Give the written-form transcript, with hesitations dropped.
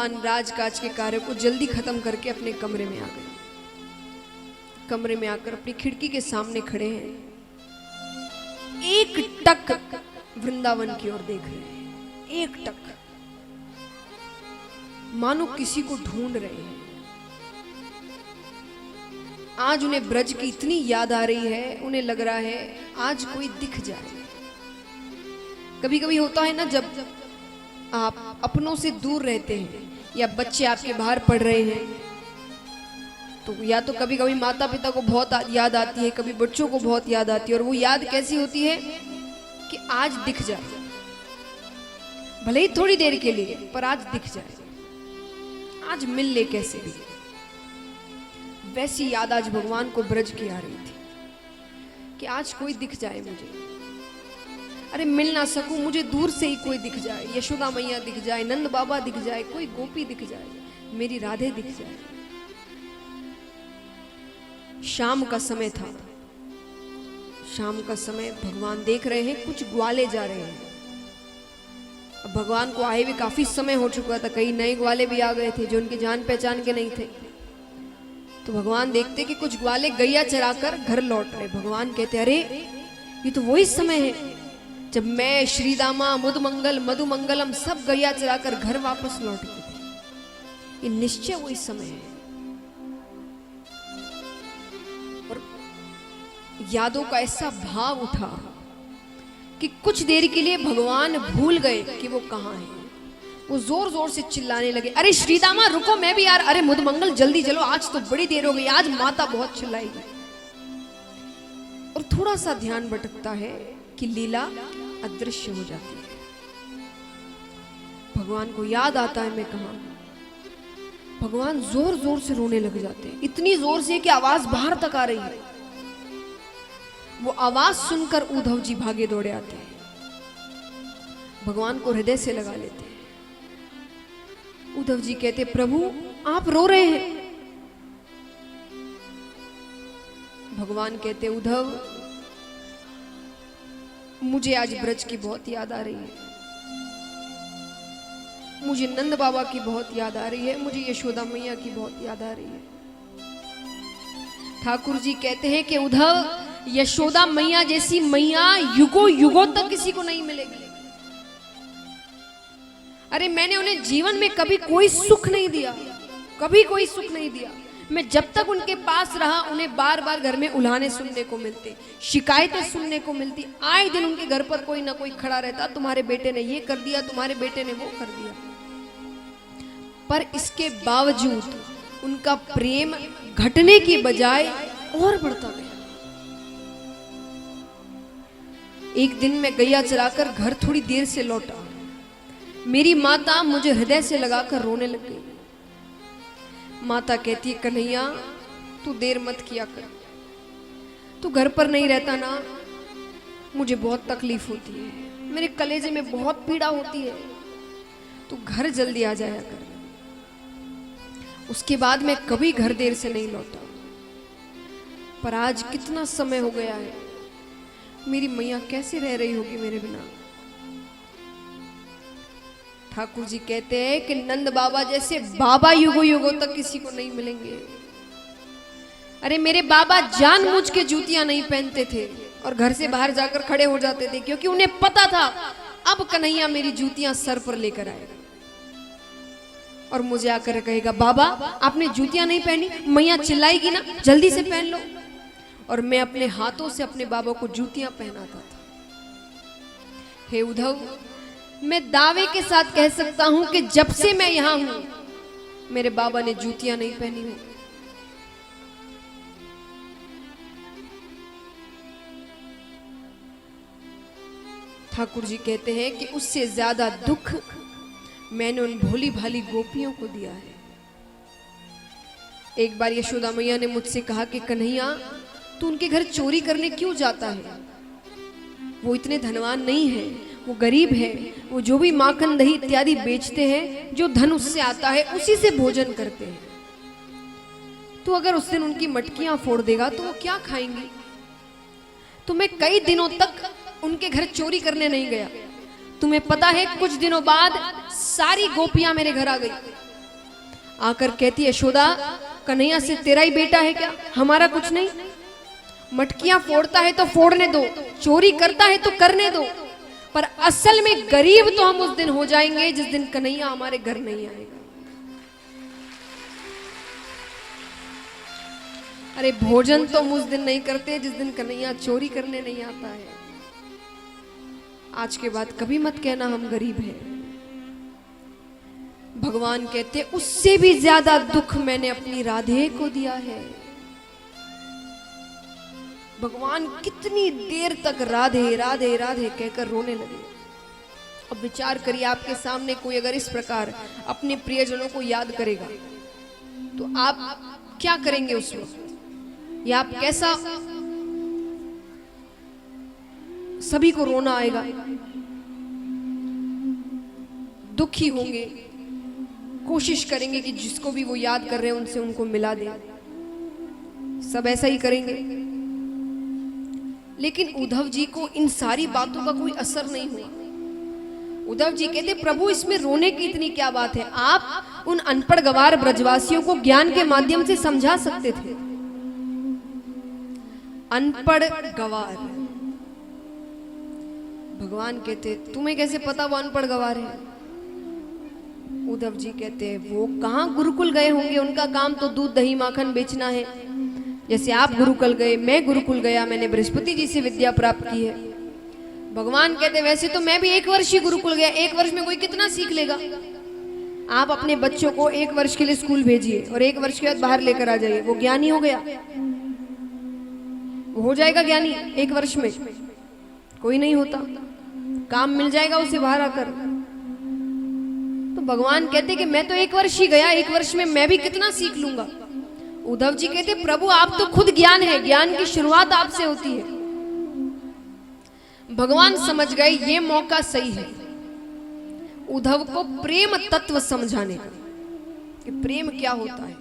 भगवान राजकाज के कार्य को जल्दी खत्म करके अपने कमरे में आ गए। कमरे में आकर अपनी खिड़की के सामने खड़े हैं, एक टक वृंदावन की ओर देख रहे हैं, एक टक, मानो किसी को ढूंढ रहे हैं। आज उन्हें ब्रज की इतनी याद आ रही है, उन्हें लग रहा है आज कोई दिख जाए। कभी कभी होता है ना, जब आप अपनों से दूर रहते हैं या बच्चे आपके बाहर पढ़ रहे हैं, तो या तो कभी कभी माता पिता को बहुत याद आती है, कभी बच्चों को बहुत याद आती है। और वो याद कैसी होती है कि आज दिख जाए, भले ही थोड़ी देर के लिए, पर आज दिख जाए, आज मिल ले कैसे भी। वैसी याद आज भगवान को ब्रज की आ रही थी कि आज कोई दिख जाए मुझे। अरे मिल ना सकूं, मुझे दूर से ही कोई दिख जाए, यशोदा मैया दिख जाए, नंद बाबा दिख जाए, कोई गोपी दिख जाए, मेरी राधे दिख जाए। शाम का समय था, शाम का समय, भगवान देख रहे हैं कुछ ग्वाले जा रहे हैं। अब भगवान को आए हुए काफी समय हो चुका था, कई नए ग्वाले भी आ गए थे जो उनके जान पहचान के नहीं थे। तो भगवान देखते कि कुछ ग्वाले गैया चराकर घर लौट रहे। भगवान कहते, अरे ये तो वही समय है जब मैं, श्रीदामा, मुदमंगल, मधुमंगलम सब गैया चराकर घर वापस लौट गए थे। ये निश्चय वही समय है। और यादों का ऐसा भाव उठा कि कुछ देर के लिए भगवान भूल गए कि वो कहां है। वो जोर जोर से चिल्लाने लगे, अरे श्रीदामा रुको, मैं भी यार, अरे मुदमंगल जल्दी चलो, आज तो बड़ी देर हो गई, आज माता बहुत चिल्लाएगी। और थोड़ा सा ध्यान भटकता है कि लीला अदृश्य हो जाती है। भगवान को याद आता है मैं कहां। भगवान जोर जोर से रोने लग जाते हैं, इतनी जोर से कि आवाज बाहर तक आ रही है। वो आवाज सुनकर उद्धव जी भागे दौड़े आते हैं, भगवान को हृदय से लगा लेते हैं। उद्धव जी कहते, प्रभु आप रो रहे हैं। भगवान कहते, उद्धव मुझे आज ब्रज की बहुत याद आ रही है, मुझे नंद बाबा की बहुत याद आ रही है, मुझे यशोदा मैया की बहुत याद आ रही है। ठाकुर जी कहते हैं कि उद्धव, यशोदा मैया जैसी मैया युगों युगों तक किसी को नहीं मिलेगी। अरे मैंने उन्हें जीवन में कभी कोई सुख नहीं दिया, कभी कोई सुख नहीं दिया। मैं जब तक उनके पास रहा, उन्हें बार बार घर में उल्हाने सुनने को मिलते, शिकायतें सुनने को मिलती। आए दिन उनके घर पर कोई ना कोई खड़ा रहता, तुम्हारे बेटे ने ये कर दिया, तुम्हारे बेटे ने वो कर दिया। पर इसके बावजूद उनका प्रेम घटने की बजाय और बढ़ता गया। एक दिन मैं गैया चराकर घर थोड़ी देर से लौटा, मेरी माता मुझे हृदय से लगाकर रोने लग गई। माता कहती है, कन्हैया तू देर मत किया कर, तू घर पर नहीं रहता ना, मुझे बहुत तकलीफ होती है, मेरे कलेजे में बहुत पीड़ा होती है, तू घर जल्दी आ जाया कर। उसके बाद मैं कभी घर देर से नहीं लौटा। पर आज कितना समय हो गया है, मेरी मैया कैसे रह रही होगी मेरे बिना। ठाकुर जी कहते हैं कि नंद बाबा जैसे बाबा युगों युगों तक किसी को नहीं मिलेंगे। अरे मेरे बाबा जानबूझ के जूतियां नहीं पहनते थे और घर से बाहर जाकर खड़े हो जाते थे, क्योंकि उन्हें पता था अब कन्हैया मेरी जूतियां सर पर लेकर आएगा और मुझे आकर कहेगा, बाबा आपने जूतियां नहीं पहनी, मैया चिल्लाएगी ना, जल्दी से पहन लो। और मैं अपने हाथों से अपने बाबा को जूतियां पहनाता था। हे उद्धव, मैं दावे के साथ कह सकता हूं कि जब से मैं यहां हूं, मेरे बाबा ने जूतियां नहीं पहनी है। ठाकुर जी कहते हैं कि उससे ज्यादा दुख मैंने उन भोली भाली गोपियों को दिया है। एक बार यशोदा मैया ने मुझसे कहा कि कन्हैया तू उनके घर चोरी करने क्यों जाता है, वो इतने धनवान नहीं है, वो गरीब है, वो जो भी माखन दही इत्यादि बेचते हैं, जो धन उससे आता है उसी से भोजन करते हैं। तो अगर उस दिन उनकी मटकियां फोड़ देगा तो वो क्या खाएंगी। तो मैं कई दिनों तक उनके घर चोरी करने नहीं गया। तुम्हें पता है कुछ दिनों बाद सारी गोपियां मेरे घर आ गई आकर कहती यशोदा, कन्हैया से तेरा ही बेटा है क्या, हमारा कुछ नहीं? मटकियां फोड़ता है तो फोड़ने दो, चोरी करता है तो करने दो, पर असल में गरीब तो हम उस दिन हो जाएंगे जिस दिन कन्हैया हमारे घर नहीं आएगा। अरे भोजन तो हम उस दिन नहीं करते जिस दिन कन्हैया चोरी करने नहीं आता है। आज के बाद कभी मत कहना हम गरीब हैं। भगवान कहते उससे भी ज्यादा दुख मैंने अपनी राधे को दिया है। भगवान कितनी देर तक राधे राधे राधे कहकर रोने लगे। अब विचार करिए, आपके सामने कोई अगर इस प्रकार अपने प्रियजनों को याद करेगा तो आप क्या करेंगे उस वक्त, या आप कैसा, सभी को रोना आएगा, दुखी होंगे, कोशिश करेंगे कि जिसको भी वो याद कर रहे हैं उनसे उनको मिला दे, सब ऐसा ही करेंगे। लेकिन उद्धव जी को इन सारी बातों का कोई असर नहीं हुआ। उद्धव जी कहते प्रभु इसमें रोने की इतनी क्या बात है, आप उन अनपढ़ गवार ब्रजवासियों को ज्ञान के माध्यम से समझा सकते थे। अनपढ़ गवार, भगवान कहते तुम्हें कैसे पता वो अनपढ़ गवार है? उद्धव जी कहते वो कहाँ गुरुकुल गए होंगे, उनका काम तो दूध दही माखन बेचना है। जैसे आप गुरुकुल गए, मैं गुरुकुल गया, मैंने बृहस्पति जी से विद्या प्राप्त की है। भगवान कहते वैसे तो मैं भी 1 वर्ष ही गुरुकुल गया, 1 वर्ष में कोई कितना सीख लेगा। आप अपने बच्चों को 1 वर्ष के लिए स्कूल भेजिए और 1 वर्ष के बाद बाहर लेकर आ जाइए, वो ज्ञानी हो गया, वो हो जाएगा ज्ञानी 1 वर्ष में? कोई नहीं होता, काम मिल जाएगा उसे बाहर आकर। तो भगवान कहते कि मैं तो 1 वर्ष ही गया, 1 वर्ष में मैं भी कितना सीख लूंगा। उद्धव जी कहते प्रभु आप तो खुद ज्ञान है, ज्ञान की शुरुआत आपसे होती है। भगवान समझ गए ये मौका सही है उद्धव को प्रेम तत्व समझाने का, कि प्रेम क्या होता है।